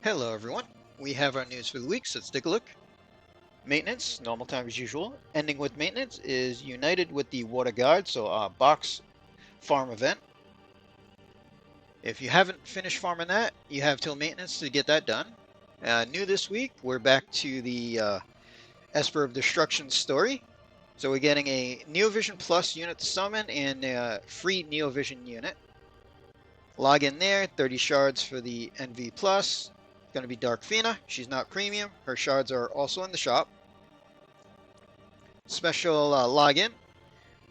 Hello everyone, we have our news for the week, so let's take a look. Maintenance, normal time as usual. Ending with maintenance is united with the Water Guard, so box farm event. If you haven't finished farming that, you have till maintenance to get that done. New this week, we're back to the Esper of Destruction story. So we're getting a Neovision Plus unit to summon and a free Neovision unit. Log in there, 30 shards for the NV Plus. It's going to be Dark Fina. She's not premium. Her shards are also in the shop. Special login.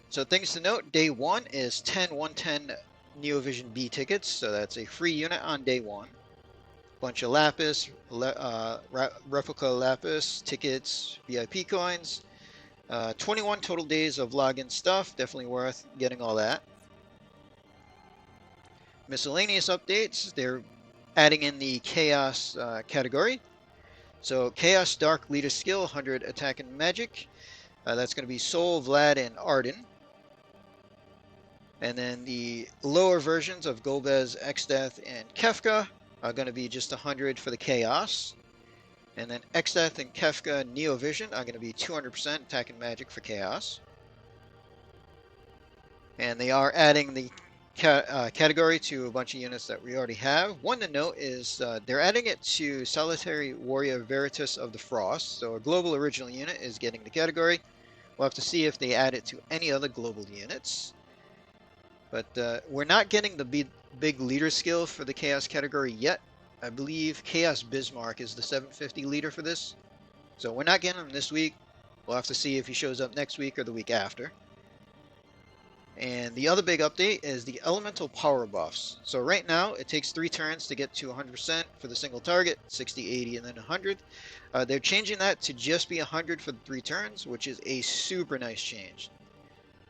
So things to note, day one is 10 110 Neovision B tickets. So that's a free unit on day one. Bunch of Lapis, replica Lapis, tickets, VIP coins. 21 total days of login stuff. Definitely worth getting all that. Miscellaneous updates. They're adding in the Chaos category. So Chaos Dark Leader skill, 100 attack and magic. That's going to be Soul, Vlad, and Arden. And then the lower versions of Golbez, Exdeath, and Kefka are going to be just 100 for the Chaos. And then Exdeath and Kefka Neovision are going to be 200% attack and magic for Chaos. And they are adding the category to a bunch of units that we already have. One to note is they're adding it to Solitary Warrior Veritas of the Frost. So a global original unit is getting the category. We'll have to see if they add it to any other global units. But we're not getting the big leader skill for the Chaos category yet. I believe Chaos Bismarck is the 750 leader for this. So we're not getting him this week. We'll have to see if he shows up next week or the week after. And the other big update is the elemental power buffs. So right now, it takes 3 turns to get to 100% for the single target, 60, 80, and then 100. They're changing that to just be 100 for the 3 turns, which is a super nice change.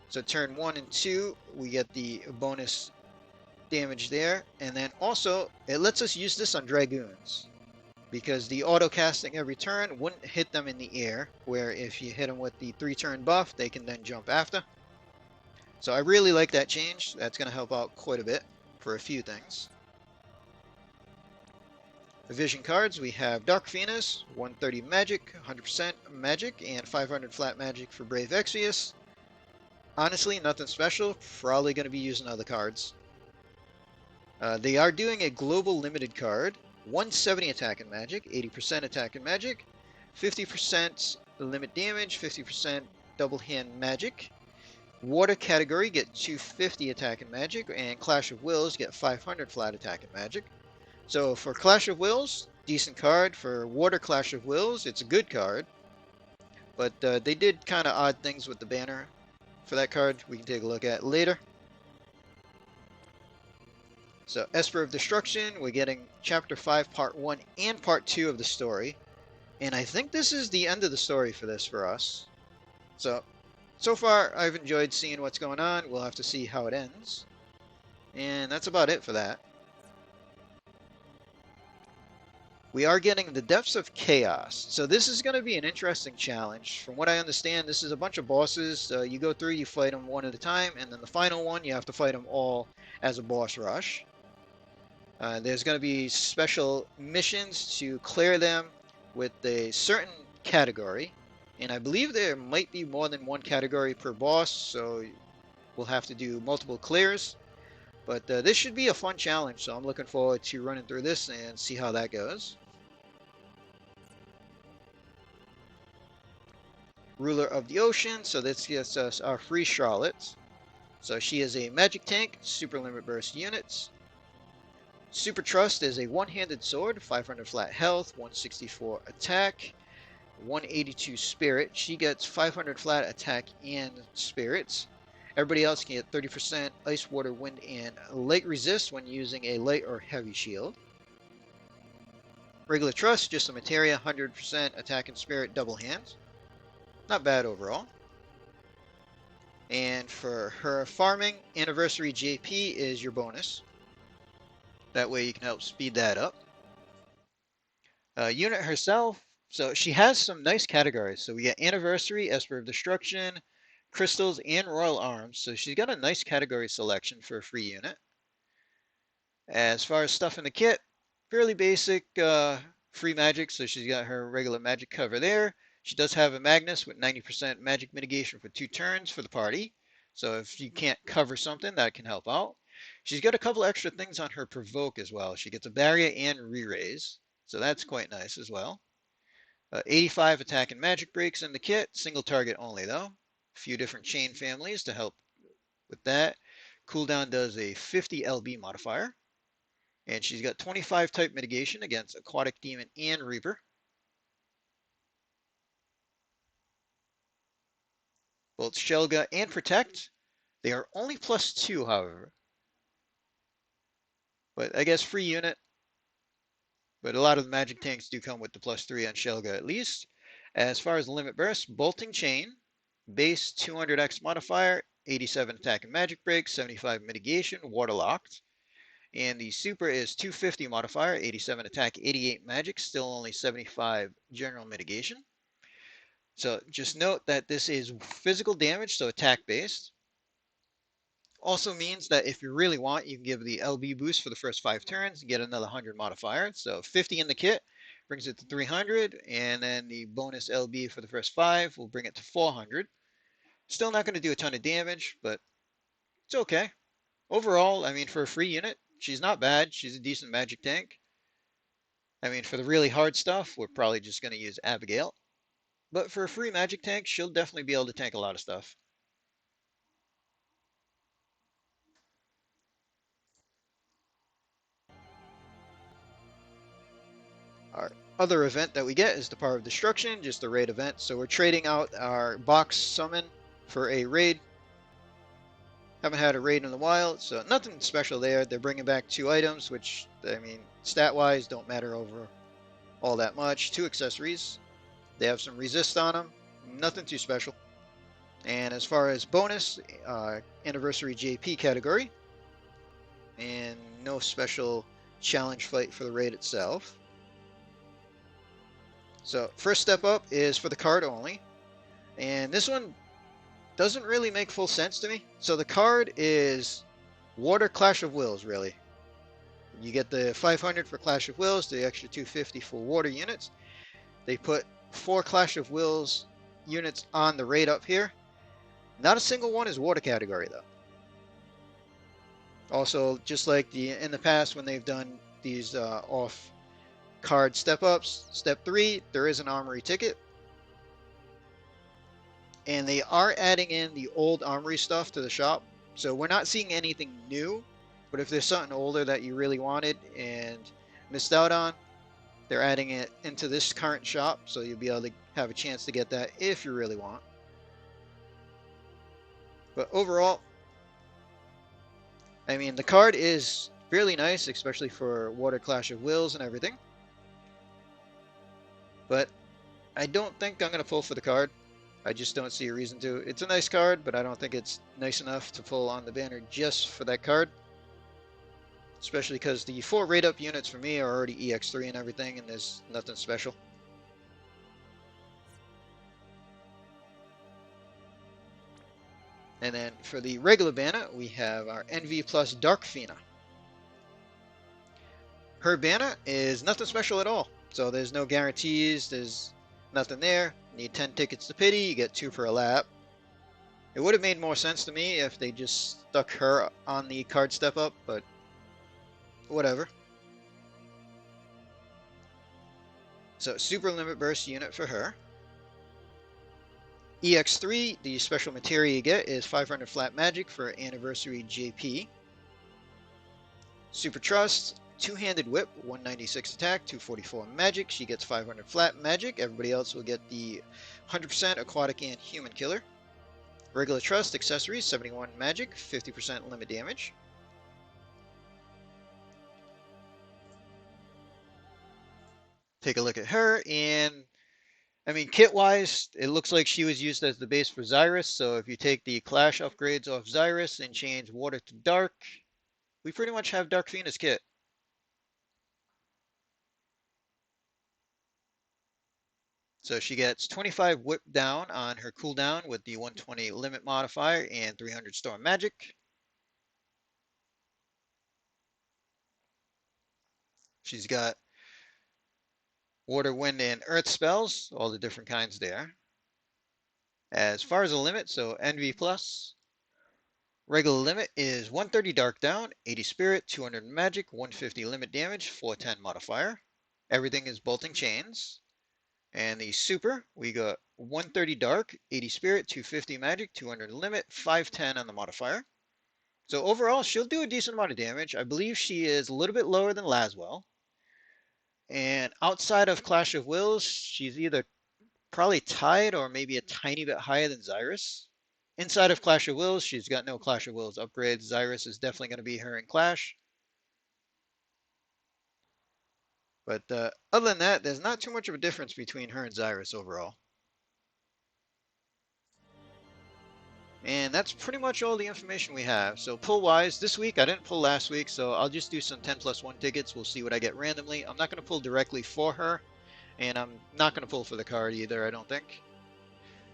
So turn 1 and 2, we get the bonus damage there. And then also, it lets us use this on Dragoons, because the auto casting every turn wouldn't hit them in the air, where if you hit them with the 3-turn buff, they can then jump after. So I really like that change. That's going to help out quite a bit for a few things. The vision cards, we have Dark Finas, 130 magic, 100% magic, and 500 flat magic for Brave Exvius. Honestly, nothing special. Probably going to be using other cards. They are doing a global limited card. 170 attack and magic, 80% attack and magic, 50% limit damage, 50% double hand magic. Water category get 250 attack and magic, and Clash of Wills get 500 flat attack and magic. So for Clash of Wills, decent card. For Water Clash of Wills, it's a good card. But they did kind of odd things with the banner for that card. We can take a look at later. So Esper of Destruction, we're getting Chapter 5, Part 1 and Part 2 of the story. And I think this is the end of the story for this for us. So far, I've enjoyed seeing what's going on. We'll have to see how it ends. And that's about it for that. We are getting the Depths of Chaos. So this is going to be an interesting challenge. From what I understand, this is a bunch of bosses. You go through, you fight them one at a time, and then the final one, you have to fight them all as a boss rush. There's going to be special missions to clear them with a certain category. And I believe there might be more than one category per boss, so we'll have to do multiple clears. But this should be a fun challenge, so I'm looking forward to running through this and see how that goes. Ruler of the Ocean, so this gets us our free Charlotte. So she is a magic tank, super limit burst units. Super Trust is a one-handed sword, 500 flat health, 164 attack. 182 spirit. She gets 500 flat attack and spirits. Everybody else can get 30% ice, water, wind, and light resist when using a light or heavy shield. Regular Trust, just a materia, 100% attack and spirit, double hands. Not bad overall. And for her farming, Anniversary JP is your bonus. That way you can help speed that up. Unit herself, so she has some nice categories. So we got Anniversary, Esper of Destruction, Crystals, and Royal Arms. So she's got a nice category selection for a free unit. As far as stuff in the kit, fairly basic free magic, so she's got her regular magic cover there. She does have a Magnus with 90% magic mitigation for 2 turns for the party. So if you can't cover something, that can help out. She's got a couple extra things on her provoke as well. She gets a barrier and re-raise, so that's quite nice as well. 85 attack and magic breaks in the kit, single target only though. A few different chain families to help with that. Cooldown does a 50 LB modifier. And she's got 25 type mitigation against Aquatic Demon and Reaper. Both Shelga and Protect. They are only +2, however. But I guess free unit. But a lot of the magic tanks do come with the +3 on Shelga at least. As far as limit burst, Bolting Chain, base 200x modifier, 87 attack and magic break, 75 mitigation, waterlocked. And the super is 250 modifier, 87 attack, 88 magic, still only 75 general mitigation. So just note that this is physical damage, so attack based. Also means that if you really want, you can give the LB boost for the first 5 turns and get another 100 modifier. So 50 in the kit brings it to 300, and then the bonus LB for the first 5 will bring it to 400. Still not going to do a ton of damage, but it's okay. Overall, I mean, for a free unit, she's not bad. She's a decent magic tank. I mean, for the really hard stuff, we're probably just going to use Abigail. But for a free magic tank, she'll definitely be able to tank a lot of stuff. Our other event that we get is the Power of Destruction, just a raid event. So we're trading out our box summon for a raid. Haven't had a raid in a while, so nothing special there. They're bringing back 2 items, which, I mean, stat-wise don't matter over all that much. 2 accessories. They have some resist on them. Nothing too special. And as far as bonus, Anniversary JP category. And no special challenge fight for the raid itself. So first step up is for the card only. And this one doesn't really make full sense to me. So the card is Water Clash of Wills, really. You get the 500 for Clash of Wills, the extra 250 for water units. They put 4 Clash of Wills units on the raid up here. Not a single one is water category, though. Also, just like in the past when they've done these off card step ups, step 3, there is an armory ticket. And they are adding in the old armory stuff to the shop. So we're not seeing anything new, but if there's something older that you really wanted and missed out on, they're adding it into this current shop, so you'll be able to have a chance to get that if you really want. But overall, I mean, the card is really nice, especially for Water Clash of Wills and everything. But I don't think I'm going to pull for the card. I just don't see a reason to. It's a nice card, but I don't think it's nice enough to pull on the banner just for that card. Especially because the 4 raid up units for me are already EX3 and everything, and there's nothing special. And then for the regular banner, we have our NV plus Dark Fina. Her banner is nothing special at all. So there's no guarantees, there's nothing there. Need 10 tickets to pity, you get 2 per a lap. It would have made more sense to me if they just stuck her on the card step up, but whatever. So super limit burst unit for her. EX3, the special materia you get is 500 flat magic for Anniversary JP. Super Trust, two-handed whip, 196 attack, 244 magic. She gets 500 flat magic. Everybody else will get the 100% aquatic and human killer. Regular Trust accessories, 71 magic, 50% limit damage. Take a look at her, and I mean, kit-wise, it looks like she was used as the base for Xyrus, so if you take the Clash upgrades off Xyrus and change Water to Dark, we pretty much have Dark Fina's kit. So she gets 25 whip down on her cooldown with the 120 limit modifier and 300 storm magic. She's got water, wind, and earth spells, all the different kinds there. As far as the limit, so NV plus, regular limit is 130 dark down, 80 spirit, 200 magic, 150 limit damage, 410 modifier. Everything is bolting chains. And the super, we got 130 dark, 80 spirit, 250 magic, 200 limit, 510 on the modifier. So overall, she'll do a decent amount of damage. I believe she is a little bit lower than Laswell. And outside of Clash of Wills, she's either probably tied or maybe a tiny bit higher than Xyrus. Inside of Clash of Wills, she's got no Clash of Wills upgrades. Xyrus is definitely going to be her in Clash. But other than that, there's not too much of a difference between her and Xyrus overall. And that's pretty much all the information we have. So pull-wise, this week, I didn't pull last week, so I'll just do some 10+1 tickets. We'll see what I get randomly. I'm not going to pull directly for her, and I'm not going to pull for the card either, I don't think.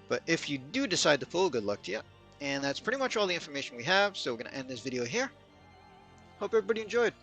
But if you do decide to pull, good luck to you. And that's pretty much all the information we have, so we're going to end this video here. Hope everybody enjoyed.